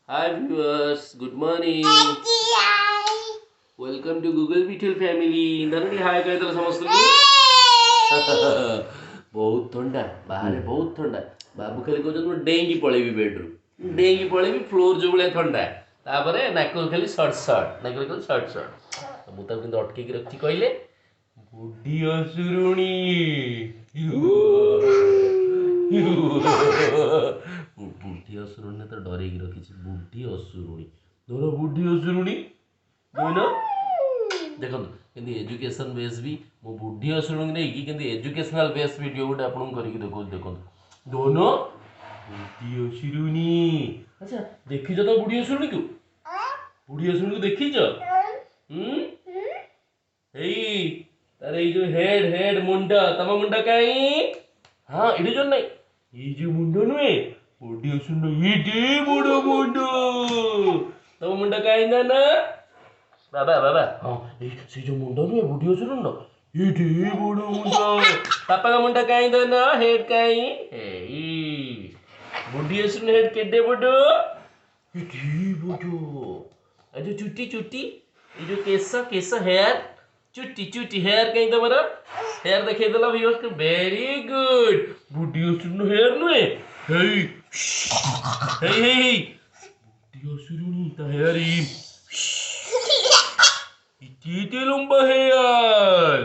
Hi viewers, good morning. Welcome to Google Beetle family. धननी हाय कह दो समस्त बहुत ठंडा बाहर बहुत ठंडा बाबू खाली कहते डेंगी पलैबी बेड्रुम डेंगी पलैबी फ्लोर जो भाई ठंडा तापर नाक खाली सर्ट सर्ट नाक खाली सर्ट सर्ट मुझे कि अटक रखी कहले बुढ़ी असुरुणी बुढ़ी असुरुणी तो डर रखी बुढ़ी असुरुणी धर बुढ़ी असुरुणी देखो कि एजुकेशन बेस भी मो बुढ़ी असुरुणी नहीं कि एजुकेशनल बेस वीडियो गोटे आपको करके देखो दोनों बुढ़ी असुरुणी अच्छा देखीच तो बुढ़ी असुरुणी को देखीच तारे ये जो हेड मुंडा तम मुंडा कहीं हाँ ये जो नहीं ये जो मुंडा नुए बुढ़ी असुरुणी ये बड़ मुंडा तम मुंडा कहीं ना बाबा बाबा हाँ से जो मुंडा नुए बुढ़ी असुरुणी ना ये बड़ मुंडा पापा का मुंडा कहीं ना हेड कहीं बुढ़ी असुरुणी हेड केडे बड़ ये बड़ जो चुट्टी चुट्टी ये जो केस हेयर चुट्टी हेयर कहीं तो बड़ा हेयर देखे देला व्यूअर्स को वेरी गुड बुढ़ी असुरुणी हेयर नुए हे बुढ़ी असुरुणी ता हेयर इतने लंबा हेयर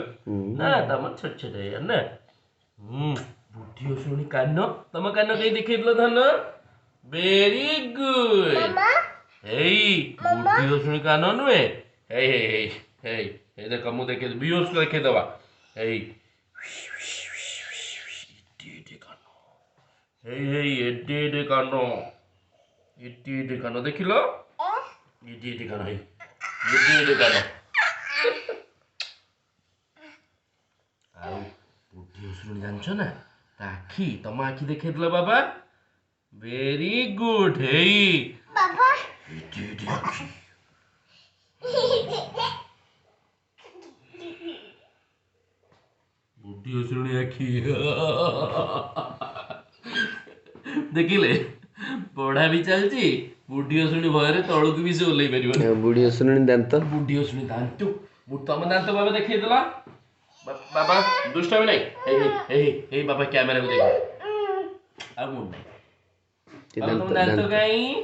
ना तम छोट हेयर ना बुढ़ी असुरुणी कान तम कान कहीं देखे देला धन वेरी गुड बुढ़ी असुरुणी कान नुए हे देख मु देखे व्यूअर्स को देखे दवा एडे कान देखिल एडे कान एडे कान बुढ़ी असुरुणी जानछ ना आखि तम आखि देखे दिल बाबा वेरी गुड बाबा एडे आखि बुढ़ी असुरुणी आखि देखिले पढ़ा भी चलती बुढ़ी असुरुणी भय तलू भी से ओल्लै पार बुढ़ी असुरुणी दांत तम दांत बाबा देखे देला बाबा दुष्ट भी नहीं बाबा कैमेरा को देख आ मुंड नहीं तुम दांत कहीं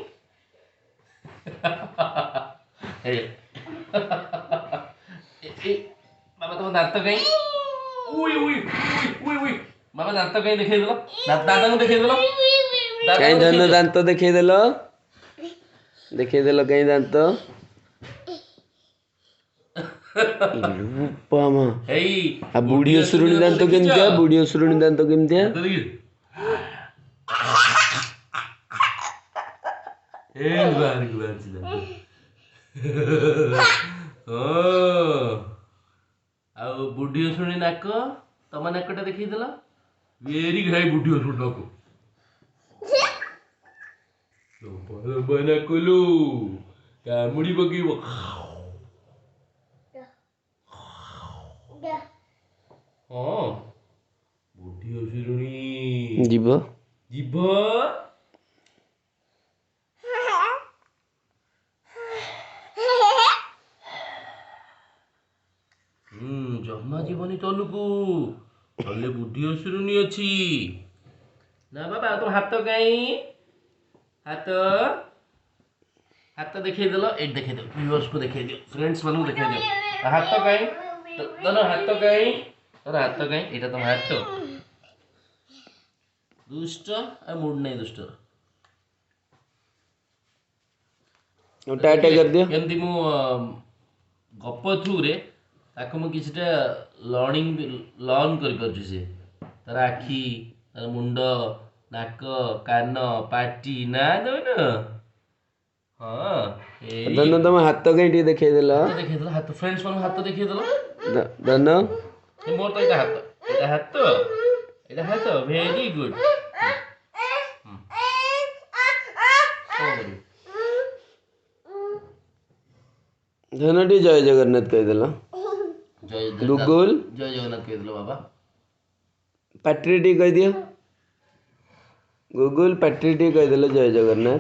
बाबा तुम दांत कहीं बाबा दांत कहीं देखे देलो दांत को देखे देलो कहीं धन दांत देखे देलो कहीं दांत रूपमा आ बुढ़ी असुरुणी दांत केमतिया बुढ़ी असुरुणी दांत केमतिया बुढ़ी असुरुणी नाक तम नाकटा देखी देल वेरी घाई बुढ़ी असुरुणी नाक लंबा नाक लो कामुड़ी पकेब हाँ बुढ़ी असुरुणी जीव जमा जीवनी तलुकू चले बुढ़ी असुरुणी अच्छी ना बाबा तुम हाथ कहीं हाथ देखे देल एक देखे दो व्यूअर्स को देखे दियो फ्रेंड्स मान को देखे दियो हाथ कहीं दोनों हाथ कहीं तोर हाथ कहीं एटा तुम हाथ दुष्ट आ मूड नहीं दुष्ट टाटा कर दियो केमती मु गप थ्रू रे ताको मु किछटा लर्न कर परछु से तार आखी तार मुंड नाक कान पाटी ना दोन हाँ दोनों तुम हाथ कहीं देखे देला हाथ फ्रेंड्स मान हाथ देखे देला दोनों मोर तो एटा हाथ वेरी गुड धनटी जय जगन्नाथ कह देला गुगुल जय जगन्नाथ कह देला बाबा पाट्री कह दियो गुगुल पाट्री कह देला जय जगन्नाथ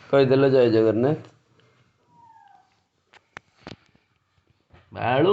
କହିଦେଲ ଜୟ ଜଗନ୍ନାଥ। ବାଳୁ